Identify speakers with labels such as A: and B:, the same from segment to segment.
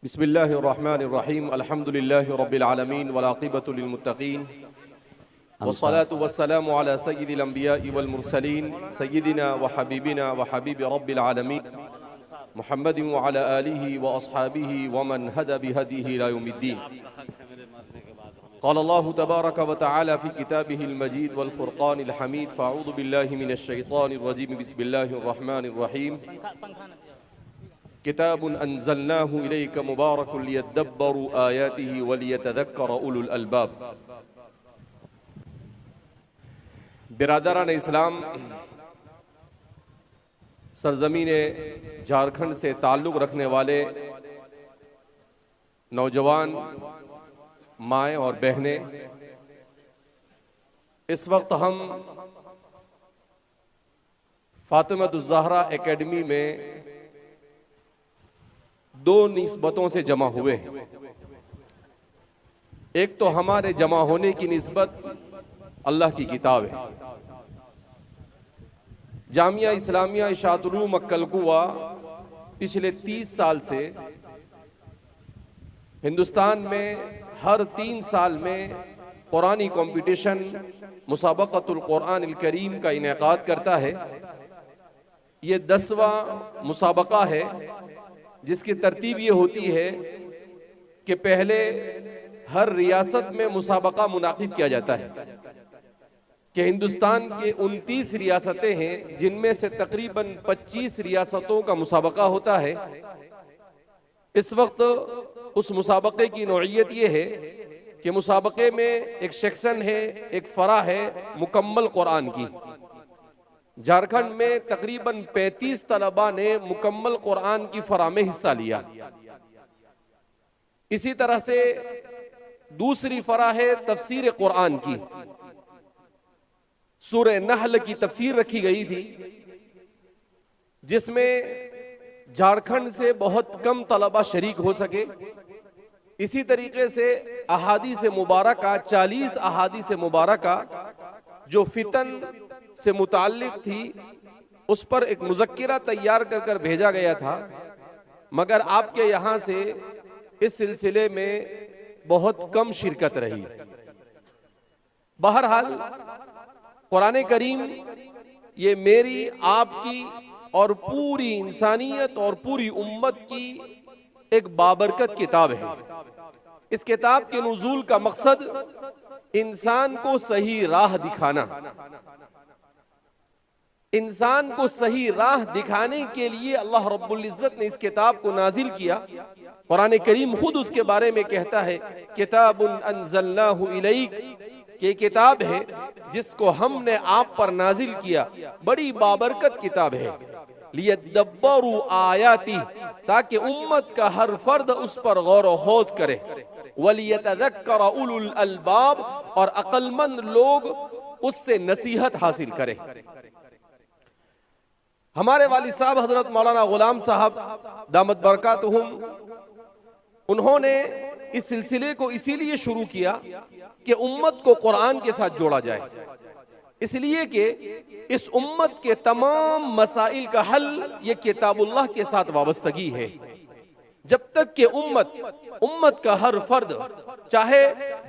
A: बिस्मिल्लाहिर्रहमानिर्रहीम अल्हम्दुलिल्लाहि रब्बिल आलमीन वल आक़िबतु लिल मुत्तक़ीन वस्सलातु वस्सलामु अला सय्यिदिल अंबिया'i वल मुरसलीन सय्यिदिना व हबीबिना व हबीबि रब्बिल आलमीन मुहम्मदिन व अला आलिहि व अस्हाबिहि व मन हदा बिहदीहि इला यौमिद्दीन। क़ाल अल्लाहु तबारक व तआला फ़ी किताबिहिल मजीद वल फ़ुरक़ानिल हमीद फ़अऊज़ु बिल्लाहि मिनश शैतानिर रजीम बिस्मिल्लाहिर रहमानिर रहीम। किताबुन अंज़लनाहु इलैका मुबारकुन लियद्दब्बरू आयातिही व लियतज़क्कर उलुल अलबाब। बिरादरान इस्लाम, सरजमीन झारखंड से ताल्लुक़ रखने वाले नौजवान माएँ और बहनें, इस वक्त हम फातिमा-उज़-ज़हरा एकेडमी में दो निस्बतों से जमा हुए हैं। एक तो हमारे जमा होने की निस्बत अल्लाह की किताब है। जामिया इस्लामिया इशाअतुल उलूम मक्कल-कुवा पिछले 30 साल से हिंदुस्तान में हर 3 साल में कुरानी कंपटीशन मुसाबक़तुल कुरानिल करीम का इनेकाद करता है। ये 10वां मुसाबका है जिसकी तरतीब ये होती है कि पहले हर रियासत में मुसाबका मुनाकिद किया जाता है कि हिंदुस्तान के 29 रियासतें हैं जिनमें से तकरीबन 25 रियासतों का मुसाबका होता है। इस वक्त उस मुसाबके की नौइयत ये है कि मुसाबके में एक सेक्शन है, एक फरा है मुकम्मल कुरान की। झारखंड में तकरीबन 35 तलबा ने मुकम्मल कुरान की फरा में हिस्सा लिया। इसी तरह से दूसरी फरा है तफसीर कुरान की। सूरह नहल की तफसीर रखी गई थी जिसमें झारखंड से बहुत कम तलबा शरीक हो सके। इसी तरीके से अहादीस मुबारका 40 अहादीस मुबारका जो फितन से मुताल्लिक थी उस पर एक मुज़क्किरा तैयार कर भेजा गया था, मगर आपके यहाँ से इस सिलसिले में बहुत कम शिरकत रही। बहरहाल कुरान करीम ये मेरी, आपकी और पूरी इंसानियत और पूरी उम्मत की एक बाबरकत किताब है। इस किताब के नुज़ूल का मकसद इंसान को सही राह दिखाना। इंसान को सही राह दिखाने के लिए अल्लाह रब्बुल इज़्ज़त ने इस किताब को नाजिल किया। कुरान करीम खुद उसके बारे में कहता है, किताबुन अंज़लनाहु इलैक, ये किताब है जिसको हमने आप पर नाजिल किया, बड़ी बाबरकत किताब है। लियद्दब्बरू आयाती, ताकि उम्मत का हर फर्द उस पर गौर व खौज करे। वलियतज़क्कर उलुल अलबाब, और अक्लमंद लोग उससे नसीहत हासिल करें। हमारे वालिद साहब हजरत मौलाना गुलाम साहब दामत बरकातुहुम, उन्होंने इस सिलसिले को इसीलिए शुरू किया कि उम्मत को कुरान के साथ जोड़ा जाए, इसलिए कि इस उम्मत के तमाम मसाइल का हल ये किताबुल्लाह के साथ वाबस्तगी है। जब तक कि उम्मत का हर फर्द, चाहे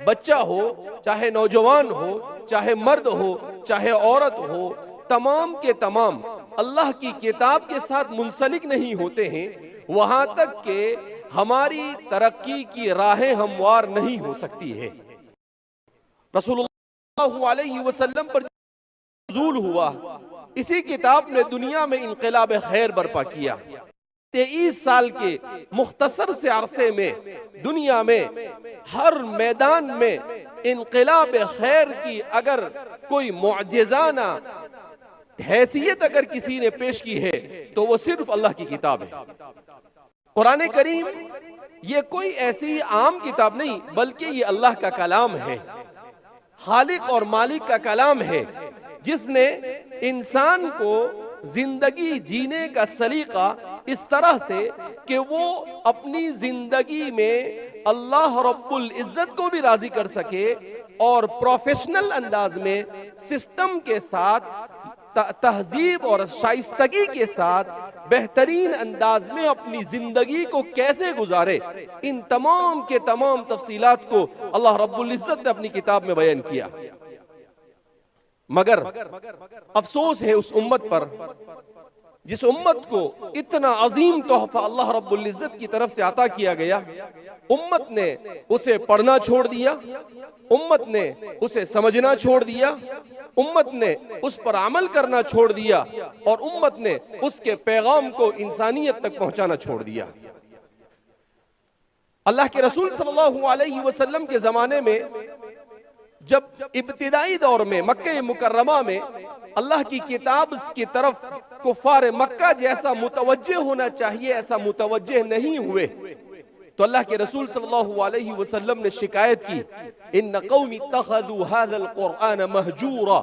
A: बच्चा हो, चाहे नौजवान हो, चाहे मर्द हो, चाहे औरत हो, तमाम के तमाम अल्लाह की किताब के साथ मुंसलिक नहीं होते हैं, वहां तक के हमारी तरक्की की राहें हमवार नहीं हो सकती है। रसूलुल्लाह अलैहि वसल्लम पर नुज़ूल हुआ, इसी किताब ने दुनिया में इनक़िलाब खैर बर्पा किया। 23 साल के मुख्तसर से अरसे में दुनिया में हर मैदान में इनक़िलाब खैर की अगर कोई मुअजिज़ाना हैसियत अगर किसी ने पेश की है तो वो सिर्फ अल्लाह की किताब है। कुरान करीम ये कोई ऐसी आम किताब नहीं, बल्कि ये अल्लाह का कलाम है, खालिक और मालिक का कलाम है, जिसने इंसान को जिंदगी जीने का सलीका इस तरह से कि वो अपनी जिंदगी में अल्लाह रब्बुल इज़्ज़त को भी राजी कर सके और प्रोफेशनल अंदाज में सिस्टम के साथ तहजीब और शाइस्तगी के साथ बेहतरीन अंदाज में अपनी जिंदगी को कैसे गुजारे, इन तमाम के तमाम तफसीलात को अल्लाह रब्बुल इज्जत ने अपनी किताब में बयान किया। मगर अफसोस है उस उम्मत पर जिस उम्मत को इतना अजीम तोहफा अल्लाह रब्बुल इज्जत की तरफ से अता किया गया, उम्मत ने उसे पढ़ना छोड़ दिया, उम्मत ने उसे समझना छोड़ दिया, उम्मत ने उस पर अमल करना छोड़ दिया और उम्मत ने उसके पैगाम को इंसानियत तक पहुंचाना छोड़ दिया। अल्लाह के रसूल सल्लल्लाहु अलैहि वसल्लम के जमाने में जब इब्तिदाई दौर में मक्के मुकर्रमा में अल्लाह की किताब की तरफ कुफार मक्का जैसा मुतवज्जे होना चाहिए, ऐसा मुतवज्जे नहीं हुए, तो अल्लाह के रसूल सल्लल्लाहु अलैहि वसल्लम ने शिकायत की, इन्न कौमी इत्तखज़ू हाज़ल कुरआन महजूरा,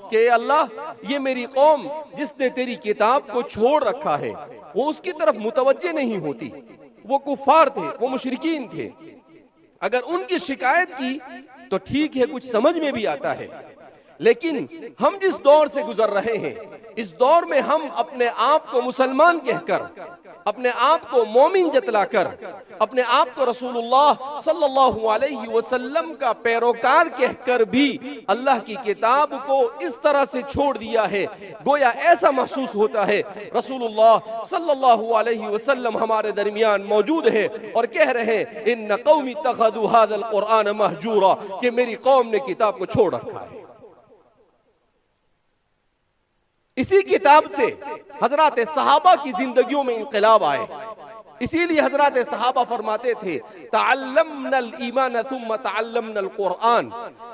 A: कि अल्लाह ये मेरी कौम जिसने तेरी किताब को छोड़ रखा है वो उसकी तरफ मुतवज्जे नहीं होती। वो कुफार थे, वो मुशरिकीन थे। अगर उनकी शिकायत की तो ठीक है, कुछ समझ में भी आता है, लेकिन हम जिस दौर से गुजर रहे हैं, इस दौर में हम अपने आप को मुसलमान कहकर, अपने आप को मोमिन जतलाकर, अपने आप को रसूलुल्लाह सल्लल्लाहु अलैहि वसल्लम का पैरोकार कहकर भी अल्लाह की किताब को इस तरह से छोड़ दिया है, गोया ऐसा महसूस होता है रसूलुल्लाह सल्लल्लाहु अलैहि वसल्लम हमारे दरमियान मौजूद है और कह रहे हैं, इन्न कौमी इत्तखज़ू हाज़ल कुरआन महजूरा, कि मेरी कौम ने किताब को छोड़ रखा है। इसी किताब से हजरत सहाबा की जिंदगियों में इंकलाब आए। इसीलिए हजरत सहाबा फरमाते थे, तअल्लमनल ईमान सुम्मा तअल्लमनल कुरआन,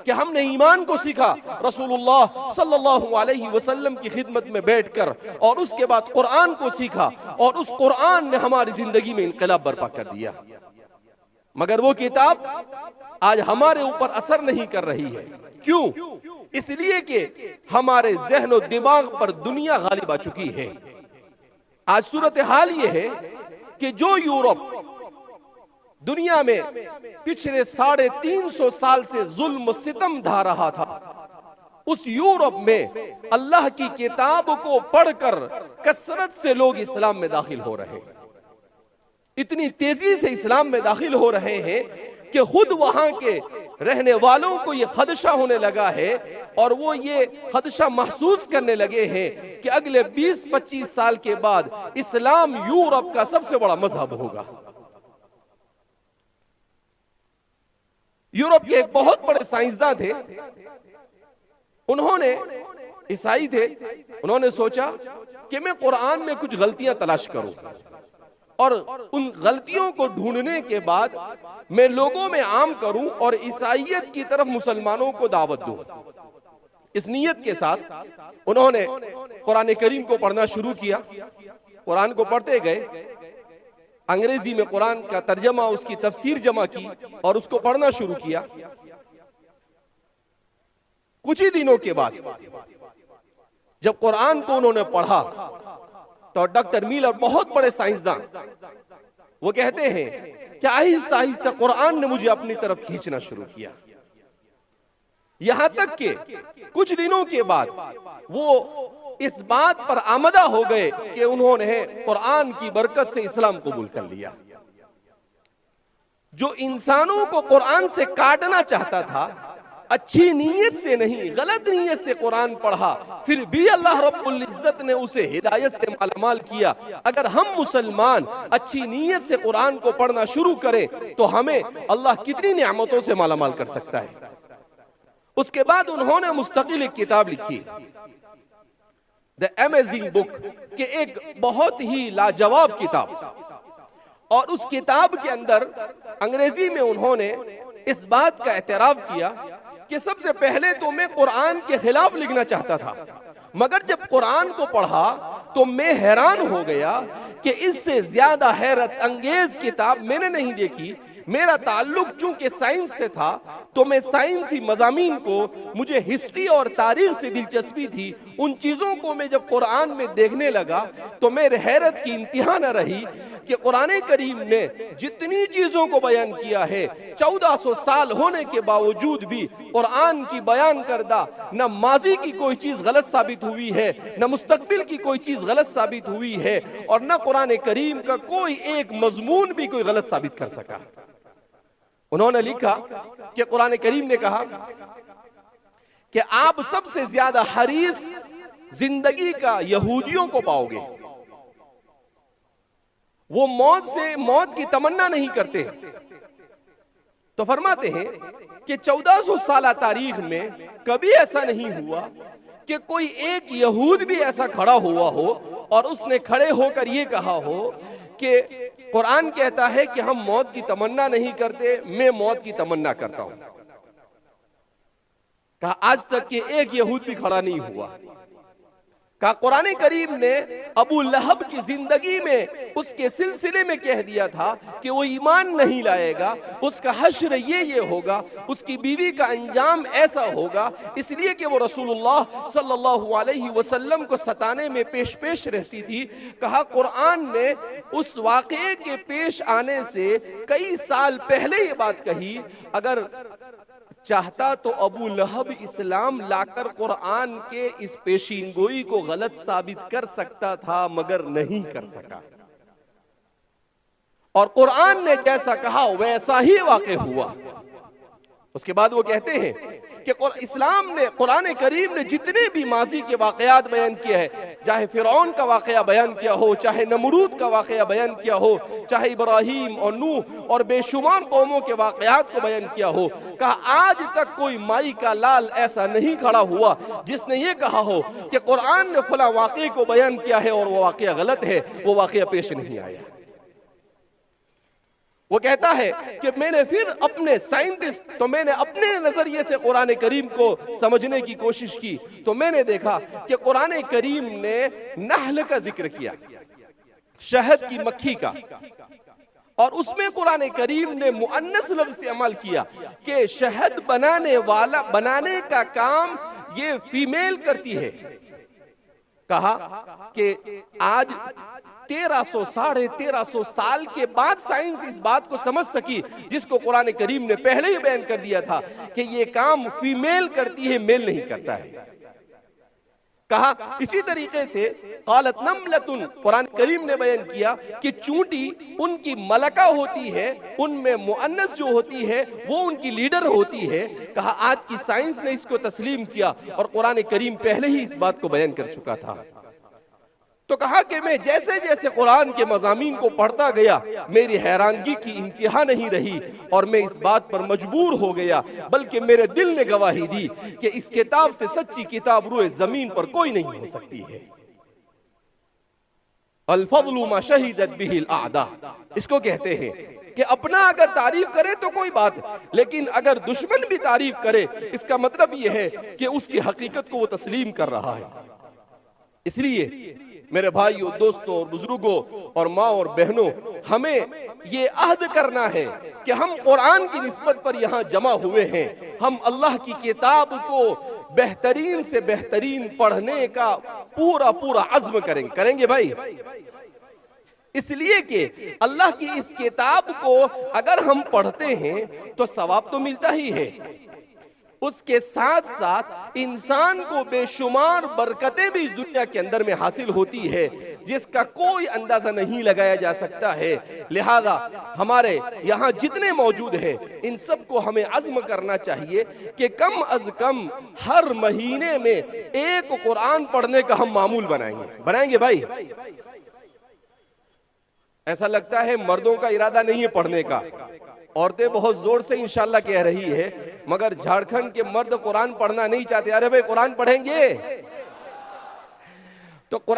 A: कि हमने ईमान को सीखा रसूलुल्लाह सल्लल्लाहु अलैहि वसल्लम की खिदमत में बैठकर, और उसके बाद कुरआन को सीखा और उस कुरआन ने हमारी जिंदगी में इंकलाब बर्पा कर दिया। मगर वो किताब आज हमारे ऊपर असर नहीं कर रही है। क्यों? इसलिए कि हमारे ज़हन और दिमाग पर दुनिया गालिब आ चुकी है। आज सूरत हाल ये है कि जो यूरोप दुनिया में पिछले 350 साल से जुल्म सितम ढा रहा था, उस यूरोप में अल्लाह की किताब को पढ़कर कसरत से लोग इस्लाम में दाखिल हो रहे हैं। इतनी तेजी से इस्लाम में दाखिल हो रहे हैं कि खुद वहां के रहने वालों को ये खदशा होने लगा है और वो ये खदशा महसूस करने लगे हैं कि अगले 20-25 साल के बाद इस्लाम यूरोप का सबसे बड़ा मजहब होगा। यूरोप के एक बहुत बड़े साइंसदान थे, उन्होंने ईसाई थे, उन्होंने सोचा कि मैं कुरान में कुछ गलतियां तलाश करूं और उन गलतियों को ढूंढने के बाद मैं लोगों में आम करूं और ईसाइयत की तरफ मुसलमानों को दावत दूं। इस नियत के साथ उन्होंने कुरान करीम को पढ़ना शुरू किया। कुरान को पढ़ते गए, अंग्रेजी में कुरान का तर्जमा, उसकी तफसीर जमा की और उसको पढ़ना शुरू किया। कुछ ही दिनों के बाद जब कुरान को उन्होंने पढ़ा तो डॉक्टर मिलर, बहुत बड़े साइंसदान, वो कहते हैं कि आहिस्ता आहिस्ता कुरान ने मुझे अपनी तरफ खींचना शुरू किया। यहां तक कि कुछ दिनों के बाद वो इस बात पर आमदा हो गए कि उन्होंने कुरान की बरकत से इस्लाम कबूल कर लिया। जो इंसानों को कुरान से काटना चाहता था, अच्छी नीयत से नहीं गलत नीयत से कुरान पढ़ा, फिर भी अल्लाह रब्बुल इज्जत ने उसे हिदायत से मालामाल किया। अगर हम मुसलमान अच्छी नीयत से कुरान को पढ़ना शुरू करें तो हमें अल्लाह कितनी नेमतों से मालामाल कर सकता है। उसके बाद उन्होंने मुस्तकिल एक किताब लिखी, द अमेजिंग बुक, कि एक बहुत ही लाजवाब किताब, और उस किताब के अंदर अंग्रेजी में उन्होंने इस बात का एतराफ किया कि सबसे पहले तो मैं कुरान के खिलाफ लिखना चाहता था, मगर जब कुरान को पढ़ा तो मैं हैरान हो गया कि इससे ज्यादा हैरत अंगेज किताब मैंने नहीं देखी। मेरा ताल्लुक चूंकि साइंस से था तो मैं साइंसी मजामीन को, मुझे हिस्ट्री और तारीख से दिलचस्पी थी, उन चीजों को मैं जब कुरान में देखने लगा तो मेरे हैरत की इंतहा न रही। कि कुरान करीम ने जितनी चीजों को बयान किया है 1400 साल होने के बावजूद भी कुरान की बयान करदा न माजी की कोई चीज गलत साबित हुई है, न मुस्तकबिल की कोई चीज गलत साबित हुई है, और न कुरान करीम का कोई एक मजमून भी कोई गलत साबित कर सका। उन्होंने लिखा कि कुरान करीम ने कहा कि आप सबसे ज्यादा हरीस जिंदगी का यहूदियों को पाओगे। वो मौत की तमन्ना नहीं करते। तो फरमाते हैं कि 1400 साल तारीख में कभी ऐसा नहीं हुआ कि कोई एक यहूद भी ऐसा खड़ा हुआ हो और उसने खड़े होकर ये कहा हो कि कुरान कहता है कि हम मौत की तमन्ना नहीं करते, मैं मौत की तमन्ना करता हूं। कहा आज तक कि एक यहूद भी खड़ा नहीं हुआ। कहा कुरान करीम ने अबू लहब की जिंदगी में उसके सिलसिले में कह दिया था कि वो ईमान नहीं लाएगा, उसका हश्र ये होगा, उसकी बीवी का अंजाम ऐसा होगा, इसलिए कि वो रसूलुल्लाह सल्लल्लाहु अलैहि वसल्लम को सताने में पेश रहती थी। कहा कुरान ने उस वाक़े के पेश आने से कई साल पहले ये बात कही, अगर चाहता तो अबू लहब इस्लाम लाकर कुरान के इस पेशीनगोई को गलत साबित कर सकता था, मगर नहीं कर सका। और कुरान ने जैसा कहा वैसा ही वाक़े हुआ। उसके बाद वो कहते हैं कि इस्लाम ने, कुरान करीम ने जितने भी माजी के वाक़यात बयान किए हैं, चाहे फिरौन का वाक़या बयान किया हो, चाहे नमरूद का वाक़या बयान किया हो, चाहे इब्राहीम और नूह और बेशुमार कौमों के वाक़यात को बयान किया हो, कहा आज तक कोई माई का लाल ऐसा नहीं खड़ा हुआ जिसने ये कहा हो कि कुरान ने फला वाक़े को बयान किया है और वो वाक़या गलत है, वो वाक़या पेश नहीं आया। वो कहता है कि मैंने फिर अपने साइंटिस्ट, तो मैंने अपने नजरिए से कुरान करीम को समझने की कोशिश की, तो मैंने देखा कि कुरान करीम ने नहल का जिक्र किया, शहद की मक्खी का, और उसमें कुरान करीम ने मुअन्नस लफ्ज इस्तेमाल किया कि शहद बनाने का काम ये फीमेल करती है। कहा कि आज 1300-1350 साल के बाद साइंस इस बात को समझ सकी जिसको कुरान करीम ने पहले ही बयान कर दिया था कि ये काम फीमेल करती है, मेल नहीं करता है। कहा इसी तरीके से क़ालत नमलतुन, कुरान करीम ने बयान किया कि चूंटी उनकी मलका होती है, उनमें मुअन्नस जो होती है वो उनकी लीडर होती है। कहा आज की साइंस ने इसको तस्लीम किया और कुरान करीम पहले ही इस बात को बयान कर चुका था। तो कहा कि मैं जैसे जैसे कुरान के मज़ामीन को पढ़ता गया, मेरी हैरानगी की इंतहा नहीं रही और मैं इस बात पर मजबूर हो गया, बल्कि मेरे दिल ने गवाही दी कि इस किताब से सच्ची किताब रूए जमीन पर कोई नहीं हो सकती है। अल फज़लु मा शहीदत बिहिल आदा, इसको कहते हैं कि अपना अगर तारीफ करे तो कोई बात, लेकिन अगर दुश्मन भी तारीफ करे इसका मतलब यह है कि उसकी हकीकत को वो तस्लीम कर रहा है। इसलिए मेरे भाइयों, दोस्तों और बुजुर्गों और माँ और बहनों, हमें ये अहद करना है कि हम कुरान की निस्बत पर यहाँ जमा हुए हैं, हम अल्लाह की किताब को बेहतरीन से बेहतरीन पढ़ने का पूरा अज़्म करेंगे भाई। इसलिए कि अल्लाह की इस किताब को अगर हम पढ़ते हैं तो सवाब तो मिलता ही है, उसके साथ साथ इंसान को बेशुमार बरकतें भी इस दुनिया के अंदर में हासिल होती है जिसका कोई अंदाजा नहीं लगाया जा सकता है। लिहाजा हमारे यहाँ जितने मौजूद हैं इन सबको हमें अज़्म करना चाहिए कि कम अज कम हर महीने में एक कुरान पढ़ने का हम मामूल बनाएंगे भाई। ऐसा लगता है मर्दों का इरादा नहीं है पढ़ने का, औरतें बहुत जोर से इंशाल्लाह कह रही है, मगर झारखंड के मर्द कुरान पढ़ना नहीं चाहते। अरे भाई कुरान पढ़ेंगे तो कुरान